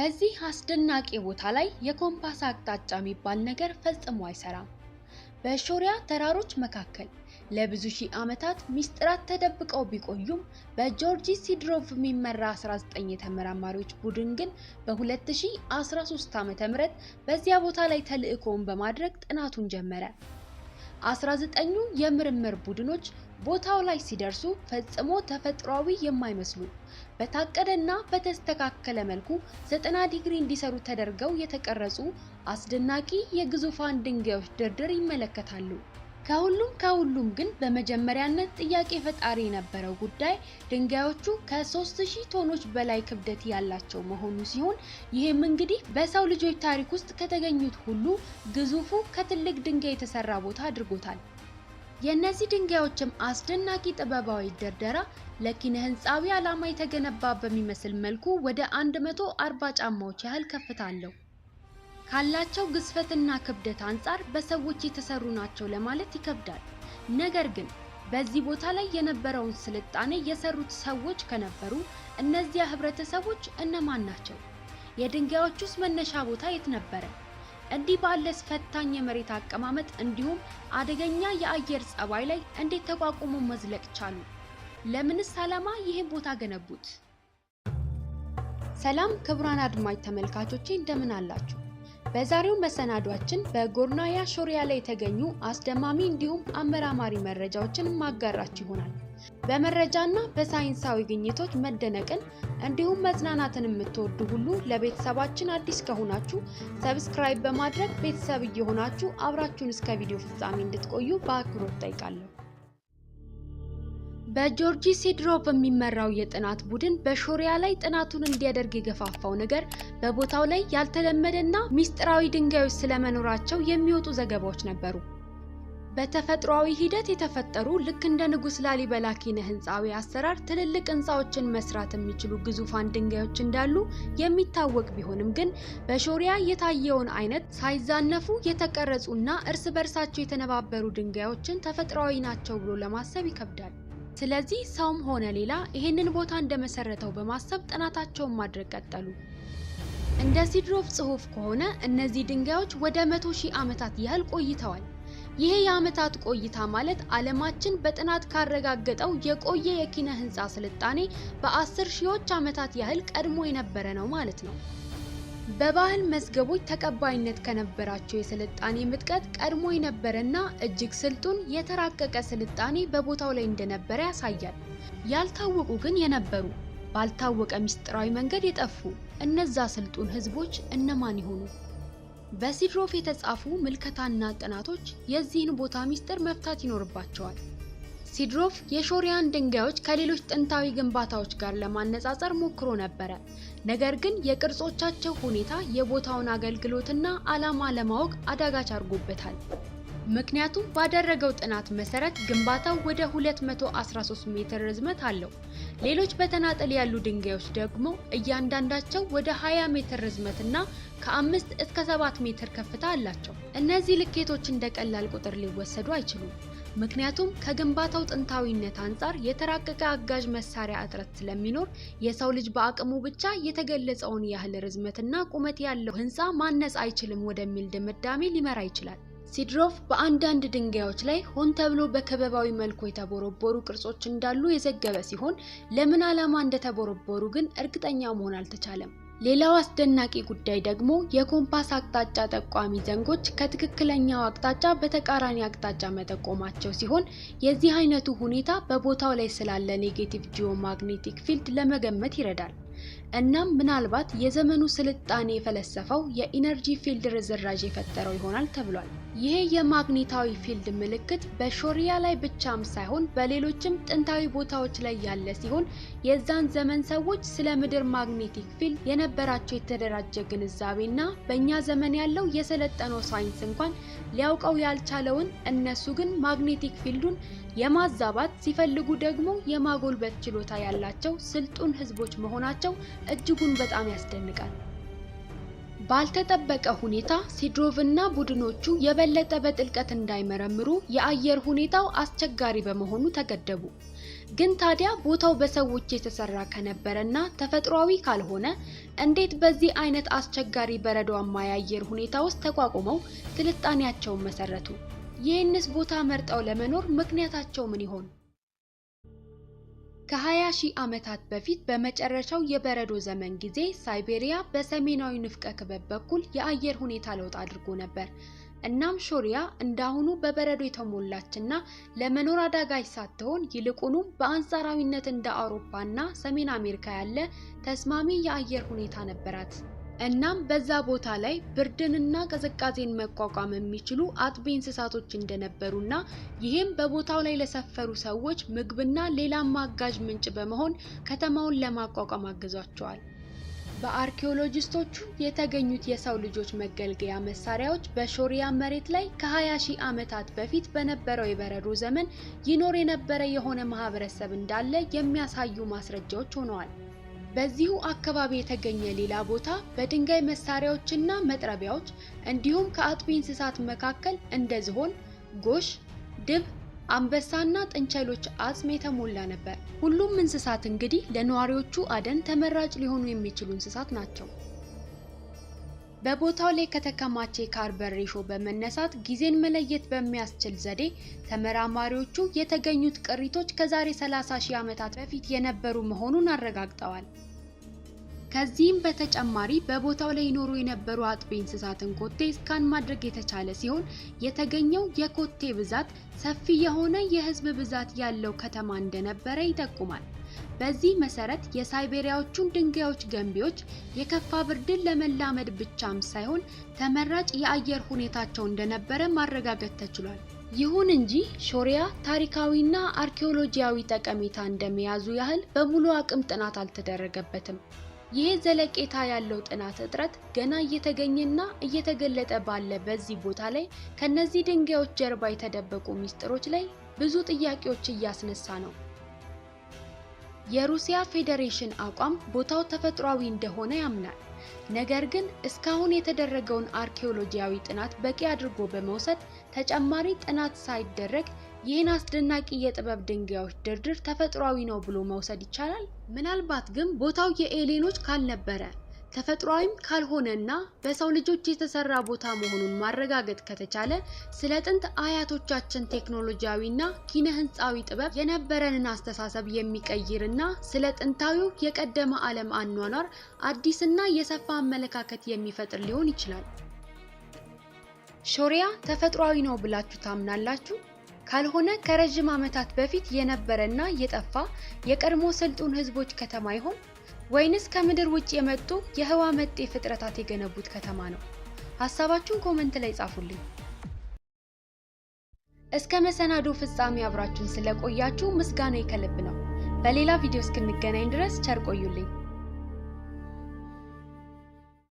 በዚህ አስደናቂ ቦታ ላይ የኮምፓስ አቅጣጫ የሚባል ነገር ፈጽሞ አይሰራም። በሾሪያ ተራሮች መካከል ለብዙ ሺህ ዓመታት ሚስጥራት ተደብቀው ቢቆዩም በጆርጂ ሲድሮቭ የሚመራ 19 ተመራማሪዎች ቡድን ግን በ2013 ዓ.ም በዚያ ቦታ ላይ ተልዕኮውን በማድረግ ጥናቱን ጀመረ። 19ኙ የምርምር ቡድኖች ቦታው ላይ ሲደርሱ ፈጽሞ ተፈጥሯዊ የማይመስሉ በታቀደና በተስተካከለ መልኩ 90 ዲግሪ እንዲሰሩ ተደርገው የተቀረጹ አስደናቂ የግዙፋን ድንጋዮች ድርድር ይመለከታሉ። ከሁሉም ግን በመጀመሪያነት ጥያቄ ፈጣሪ የነበረው ጉዳይ ድንጋዮቹ ከ3000 ቶኖች በላይ ክብደት ያላቸው መሆኑ ሲሆን ይህም እንግዲህ በሰው ልጆች ታሪክ ውስጥ ከተገኙት ሁሉ ግዙፉ ከትልቅ ድንጋይ የተሰራ ቦታ አድርጎታል። የእነዚህ ድንጋዮችም አስደናቂ ጥበባዊ ድርደራ ለኪነ ህንፃዊ ዓላማ የተገነባ በሚመስል መልኩ ወደ 140 ጫማዎች ያህል ከፍታ አለው። ካላቸው ግዝፈትና ክብደት አንጻር በሰዎች የተሰሩ ናቸው ለማለት ይከብዳል። ነገር ግን በዚህ ቦታ ላይ የነበረውን ስልጣኔ የሰሩት ሰዎች ከነበሩ እነዚያ ህብረተሰቦች እነማን ናቸው? የድንጋዮቹስ መነሻ ቦታ የት ነበረ? እንዲህ ባለስ ፈታኝ የመሬት አቀማመጥ እንዲሁም አደገኛ የአየር ጸባይ ላይ እንዴት ተቋቁሞ መዝለቅ ቻሉ? ለምንስ ዓላማ ይህን ቦታ ገነቡት? ሰላም ክቡራን አድማጭ ተመልካቾቼ እንደምን አላችሁ? በዛሬው መሰናዷችን በጎርናያ ሾሪያ ላይ የተገኙ አስደማሚ እንዲሁም አመራማሪ መረጃዎችን ማጋራችሁ ይሆናል። በመረጃና በሳይንሳዊ ግኝቶች መደነቅን እንዲሁም መዝናናትን የምትወዱ ሁሉ ለቤተሰባችን አዲስ ከሆናችሁ ሰብስክራይብ በማድረግ ቤተሰብ እየሆናችሁ አብራችሁን እስከ ቪዲዮ ፍጻሜ እንድትቆዩ በአክብሮት ጠይቃለሁ። በጆርጂ ሲድሮቭ የሚመራው የጥናት ቡድን በሾሪያ ላይ ጥናቱን እንዲያደርግ የገፋፋው ነገር በቦታው ላይ ያልተለመደና ሚስጥራዊ ድንጋዮች ስለመኖራቸው የሚወጡ ዘገባዎች ነበሩ። በተፈጥሯዊ ሂደት የተፈጠሩ ልክ እንደ ንጉስ ላሊበላ ኪነ ህንፃዊ አሰራር ትልልቅ ህንፃዎችን መስራት የሚችሉ ግዙፋን ድንጋዮች እንዳሉ የሚታወቅ ቢሆንም ግን በሾሪያ የታየውን አይነት ሳይዛነፉ የተቀረጹና እርስ በርሳቸው የተነባበሩ ድንጋዮችን ተፈጥሯዊ ናቸው ብሎ ለማሰብ ይከብዳል። ስለዚህ ሰውም ሆነ ሌላ ይሄንን ቦታ እንደመሰረተው በማሰብ ጥናታቸውን ማድረግ ቀጠሉ። እንደ ሲድሮቭ ጽሑፍ ከሆነ እነዚህ ድንጋዮች ወደ 100,000 ዓመታት ያህል ቆይተዋል። ይሄ የዓመታት ቆይታ ማለት ዓለማችን በጥናት ካረጋገጠው የቆየ የኪነ ህንፃ ስልጣኔ በ10 ሺዎች ዓመታት ያህል ቀድሞ የነበረ ነው ማለት ነው። በባህል መዝገቦች ተቀባይነት ከነበራቸው የስልጣኔ ምጥቀት ቀድሞ የነበረና እጅግ ስልጡን የተራቀቀ ስልጣኔ በቦታው ላይ እንደነበረ ያሳያል። ያልታወቁ ግን የነበሩ ባልታወቀ ሚስጥራዊ መንገድ የጠፉ እነዛ ስልጡን ህዝቦች እነማን ይሆኑ? በሲድሮቭ የተጻፉ ምልከታና ጥናቶች የዚህን ቦታ ሚስጥር መፍታት ይኖርባቸዋል። ሲድሮቭ የሾሪያን ድንጋዮች ከሌሎች ጥንታዊ ግንባታዎች ጋር ለማነጻጸር ሞክሮ ነበረ። ነገር ግን የቅርጾቻቸው ሁኔታ የቦታውን አገልግሎትና ዓላማ ለማወቅ አዳጋች አድርጎበታል። ምክንያቱም ባደረገው ጥናት መሰረት ግንባታው ወደ 213 ሜትር ርዝመት አለው። ሌሎች በተናጠል ያሉ ድንጋዮች ደግሞ እያንዳንዳቸው ወደ 20 ሜትር ርዝመትና ከ5 እስከ 7 ሜትር ከፍታ አላቸው። እነዚህ ልኬቶች እንደ ቀላል ቁጥር ሊወሰዱ አይችሉም። ምክንያቱም ከግንባታው ጥንታዊነት አንጻር የተራቀቀ አጋዥ መሳሪያ እጥረት ስለሚኖር የሰው ልጅ በአቅሙ ብቻ የተገለጸውን ያህል ርዝመትና ቁመት ያለው ህንፃ ማነጽ አይችልም ወደሚል ድምዳሜ ሊመራ ይችላል። ሲድሮቭ በአንዳንድ ድንጋዮች ላይ ሆን ተብሎ በከበባዊ መልኩ የተቦረቦሩ ቅርጾች እንዳሉ የዘገበ ሲሆን ለምን ዓላማ እንደተቦረቦሩ ግን እርግጠኛ መሆን አልተቻለም። ሌላው አስደናቂ ጉዳይ ደግሞ የኮምፓስ አቅጣጫ ጠቋሚ ዘንጎች ከትክክለኛው አቅጣጫ በተቃራኒ አቅጣጫ መጠቆማቸው ሲሆን የዚህ አይነቱ ሁኔታ በቦታው ላይ ስላለ ኔጌቲቭ ጂኦማግኔቲክ ፊልድ ለመገመት ይረዳል። እናም ምናልባት የዘመኑ ስልጣኔ የፈለሰፈው የኢነርጂ ፊልድ ርዝራዥ የፈጠረው ይሆናል ተብሏል። ይሄ የማግኔታዊ ፊልድ ምልክት በሾሪያ ላይ ብቻም ሳይሆን በሌሎችም ጥንታዊ ቦታዎች ላይ ያለ ሲሆን የዛን ዘመን ሰዎች ስለ ምድር ማግኔቲክ ፊልድ የነበራቸው የተደራጀ ግንዛቤና በእኛ ዘመን ያለው የሰለጠነው ሳይንስ እንኳን ሊያውቀው ያልቻለውን እነሱ ግን ማግኔቲክ ፊልዱን የማዛባት ሲፈልጉ ደግሞ የማጎልበት ችሎታ ያላቸው ስልጡን ህዝቦች መሆናቸው እጅጉን በጣም ያስደንቃል። ባልተጠበቀ ሁኔታ ሲድሮቭና ቡድኖቹ የበለጠ በጥልቀት እንዳይመረምሩ የአየር ሁኔታው አስቸጋሪ በመሆኑ ተገደቡ። ግን ታዲያ ቦታው በሰዎች የተሰራ ከነበረና ተፈጥሯዊ ካልሆነ እንዴት በዚህ አይነት አስቸጋሪ በረዷማ የአየር ሁኔታ ውስጥ ተቋቁመው ስልጣኔያቸውን መሰረቱ? ይህንስ ቦታ መርጠው ለመኖር ምክንያታቸው ምን ይሆን? ከ20 ሺህ ዓመታት በፊት በመጨረሻው የበረዶ ዘመን ጊዜ ሳይቤሪያ በሰሜናዊ ንፍቀ ክበብ በኩል የአየር ሁኔታ ለውጥ አድርጎ ነበር። እናም ሾሪያ እንዳሁኑ በበረዶ የተሞላችና ለመኖር አዳጋች ሳትሆን ይልቁኑ በአንጻራዊነት እንደ አውሮፓና ሰሜን አሜሪካ ያለ ተስማሚ የአየር ሁኔታ ነበራት። እናም በዛ ቦታ ላይ ብርድንና ቅዝቃዜን መቋቋም የሚችሉ አጥቢ እንስሳቶች እንደነበሩና ይህም በቦታው ላይ ለሰፈሩ ሰዎች ምግብና ሌላም አጋዥ ምንጭ በመሆን ከተማውን ለማቋቋም አግዟቸዋል። በአርኪኦሎጂስቶቹ የተገኙት የሰው ልጆች መገልገያ መሳሪያዎች በሾሪያ መሬት ላይ ከ20 ሺህ ዓመታት በፊት በነበረው የበረዶ ዘመን ይኖር የነበረ የሆነ ማህበረሰብ እንዳለ የሚያሳዩ ማስረጃዎች ሆነዋል። በዚሁ አካባቢ የተገኘ ሌላ ቦታ በድንጋይ መሳሪያዎችና መጥረቢያዎች እንዲሁም ከአጥቢ እንስሳት መካከል እንደ ዝሆን፣ ጎሽ፣ ድብ፣ አንበሳና ጥንቸሎች አጽም የተሞላ ነበር። ሁሉም እንስሳት እንግዲህ ለነዋሪዎቹ አደን ተመራጭ ሊሆኑ የሚችሉ እንስሳት ናቸው። በቦታው ላይ ከተከማቸ የካርበን ሬሾ በመነሳት ጊዜን መለየት በሚያስችል ዘዴ ተመራማሪዎቹ የተገኙት ቅሪቶች ከዛሬ 30 ሺህ ዓመታት በፊት የነበሩ መሆኑን አረጋግጠዋል። ከዚህም በተጨማሪ በቦታው ላይ ይኖሩ የነበሩ አጥቢ እንስሳትን ኮቴ ስካን ማድረግ የተቻለ ሲሆን የተገኘው የኮቴ ብዛት ሰፊ የሆነ የህዝብ ብዛት ያለው ከተማ እንደነበረ ይጠቁማል። በዚህ መሰረት የሳይቤሪያዎቹን ድንጋዮች ገንቢዎች የከፋ ብርድን ለመላመድ ብቻም ሳይሆን ተመራጭ የአየር ሁኔታቸው እንደነበረ ማረጋገጥ ተችሏል። ይሁን እንጂ ሾሪያ ታሪካዊና አርኪኦሎጂያዊ ጠቀሜታ እንደሚያዙ ያህል በሙሉ አቅም ጥናት አልተደረገበትም። ይህ ዘለቄታ ያለው ጥናት እጥረት ገና እየተገኘና እየተገለጠ ባለ በዚህ ቦታ ላይ ከነዚህ ድንጋዮች ጀርባ የተደበቁ ሚስጥሮች ላይ ብዙ ጥያቄዎች እያስነሳ ነው። የሩሲያ ፌዴሬሽን አቋም ቦታው ተፈጥሯዊ እንደሆነ ያምናል። ነገር ግን እስካሁን የተደረገውን አርኪኦሎጂያዊ ጥናት በቂ አድርጎ በመውሰድ ተጨማሪ ጥናት ሳይደረግ ይህን አስደናቂ የጥበብ ድንጋዮች ድርድር ተፈጥሯዊ ነው ብሎ መውሰድ ይቻላል? ምናልባት ግን ቦታው የኤሊኖች ካልነበረ ተፈጥሯዊም ካልሆነና በሰው ልጆች የተሰራ ቦታ መሆኑን ማረጋገጥ ከተቻለ ስለ ጥንት አያቶቻችን ቴክኖሎጂያዊና ኪነ ህንፃዊ ጥበብ የነበረንን አስተሳሰብ የሚቀይርና ስለ ጥንታዊው የቀደመ ዓለም አኗኗር አዲስና የሰፋ አመለካከት የሚፈጥር ሊሆን ይችላል። ሾሪያ ተፈጥሯዊ ነው ብላችሁ ታምናላችሁ? ካልሆነ ከረጅም ዓመታት በፊት የነበረና የጠፋ የቀድሞ ስልጡን ህዝቦች ከተማ ይሆን? ወይንስ ከምድር ውጭ የመጡ የህዋ መጤ ፍጥረታት የገነቡት ከተማ ነው? ሐሳባችሁን ኮሜንት ላይ ጻፉልኝ። እስከ መሰናዶ ፍጻሜ አብራችሁን ስለቆያችሁ ምስጋናዬ ከልብ ነው። በሌላ ቪዲዮ እስክንገናኝ ድረስ ቸር ቆዩልኝ።